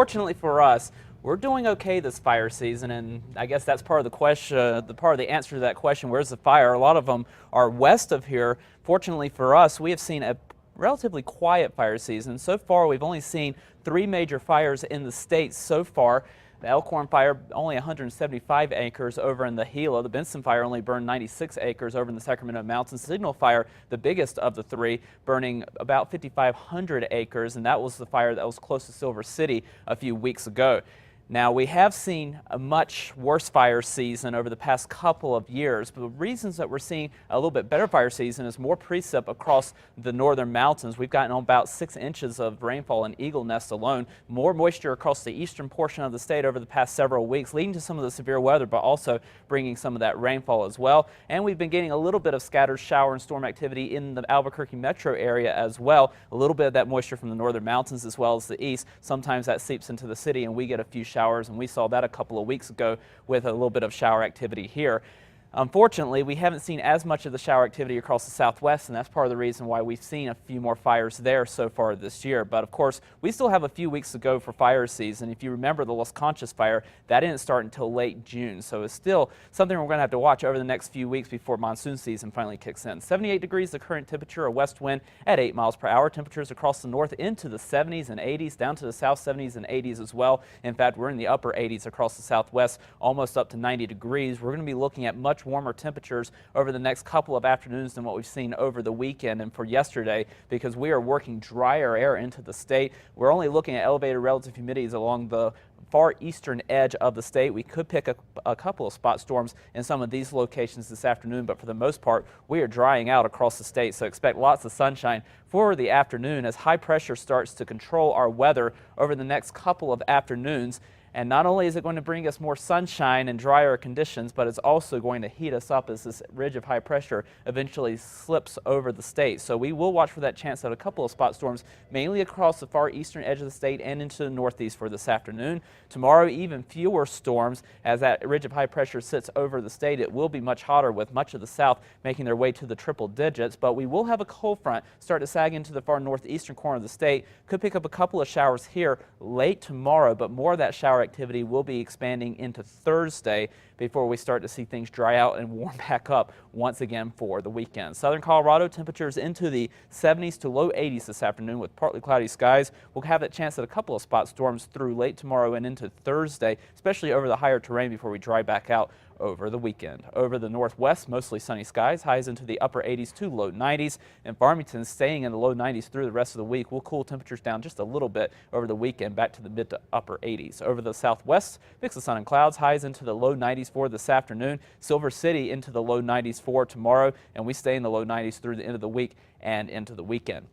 fortunately for us, we're doing okay this fire season, and I guess that's part of the question, part of the answer to that question, where's the fire? A lot of them are west of here. Fortunately for us, we have seen a relatively quiet fire season. So far, we've only seen 3 major fires in the state so far. The Elkhorn fire, only 175 acres over in the Gila. The Benson fire only burned 96 acres over in the Sacramento Mountains. Signal fire, the biggest of the 3, burning about 5,500 acres, and that was the fire that was close to Silver City a few weeks ago. Now, we have seen a much worse fire season over the past couple of years, but the reasons that we're seeing a little bit better fire season is more precip across the northern mountains. We've gotten about 6 inches of rainfall in Eagle Nest alone, more moisture across the eastern portion of the state over the past several weeks, leading to some of the severe weather, but also bringing some of that rainfall as well. And we've been getting a little bit of scattered shower and storm activity in the Albuquerque metro area as well. A little bit of that moisture from the northern mountains as well as the east. Sometimes that seeps into the city and we get a few showers, and we saw that a couple of weeks ago with a little bit of shower activity here. Unfortunately, we haven't seen as much of the shower activity across the southwest, and that's part of the reason why we've seen a few more fires there so far this year. But of course, we still have a few weeks to go for fire season. If you remember the Las Conchas fire, that didn't start until late June, so it's still something we're going to have to watch over the next few weeks before monsoon season finally kicks in. 78 degrees the current temperature, a west wind at 8 miles per hour. Temperatures across the north into the 70s and 80s, down to the south 70s and 80s as well. In fact, we're in the upper 80s across the southwest, almost up to 90 degrees. We're going to be looking at much warmer temperatures over the next couple of afternoons than what we've seen over the weekend and for yesterday, because we are working drier air into the state. We're only looking at elevated relative humidities along the far eastern edge of the state. We could pick a couple of spot storms in some of these locations this afternoon, but for the most part, we are drying out across the state. So expect lots of sunshine for the afternoon as high pressure starts to control our weather over the next couple of afternoons. And not only is it going to bring us more sunshine and drier conditions, but it's also going to heat us up as this ridge of high pressure eventually slips over the state. So we will watch for that chance at a couple of spot storms, mainly across the far eastern edge of the state and into the northeast for this afternoon. Tomorrow, even fewer storms as that ridge of high pressure sits over the state. It will be much hotter with much of the south making their way to the triple digits, but we will have a cold front start to sag into the far northeastern corner of the state. Could pick up a couple of showers here late tomorrow, but more of that shower activity will be expanding into Thursday before we start to see things dry out and warm back up once again for the weekend. Southern Colorado, temperatures into the 70s to low 80s this afternoon with partly cloudy skies. We'll have that chance at a couple of spot storms through late tomorrow and into Thursday, especially over the higher terrain before we dry back out over the weekend. Over the northwest, mostly sunny skies, highs into the upper 80s to low 90s, and Farmington staying in the low 90s through the rest of the week. We'll cool temperatures down just a little bit over the weekend, back to the mid to upper 80s. Over the southwest, mix of sun and clouds, highs into the low 90s for this afternoon. Silver City into the low 90s for tomorrow, and we stay in the low 90s through the end of the week and into the weekend.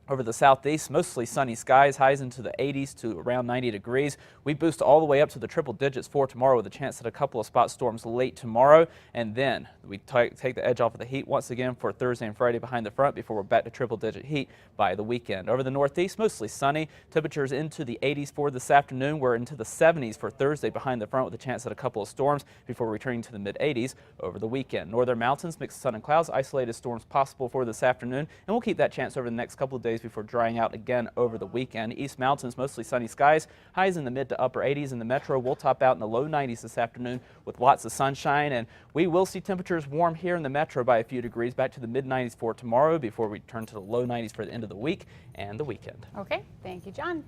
Over the southeast, mostly sunny skies, highs into the 80s to around 90 degrees. We boost all the way up to the triple digits for tomorrow with a chance at a couple of spot storms late tomorrow. And then we take the edge off of the heat once again for Thursday and Friday behind the front before we're back to triple digit heat by the weekend. Over the northeast, mostly sunny. Temperatures into the 80s for this afternoon. We're into the 70s for Thursday behind the front with a chance at a couple of storms before returning to the mid 80s over the weekend. Northern mountains, mix of sun and clouds, isolated storms possible for this afternoon. And we'll keep that chance over the next couple of days before drying out again over the weekend. East mountains, mostly sunny skies, highs in the mid to upper 80s. In the metro, we'll top out in the low 90s this afternoon with lots of sunshine, and we will see temperatures warm here in the metro by a few degrees, back to the mid 90s for tomorrow before we turn to the low 90s for the end of the week and the weekend. Okay, thank you, John.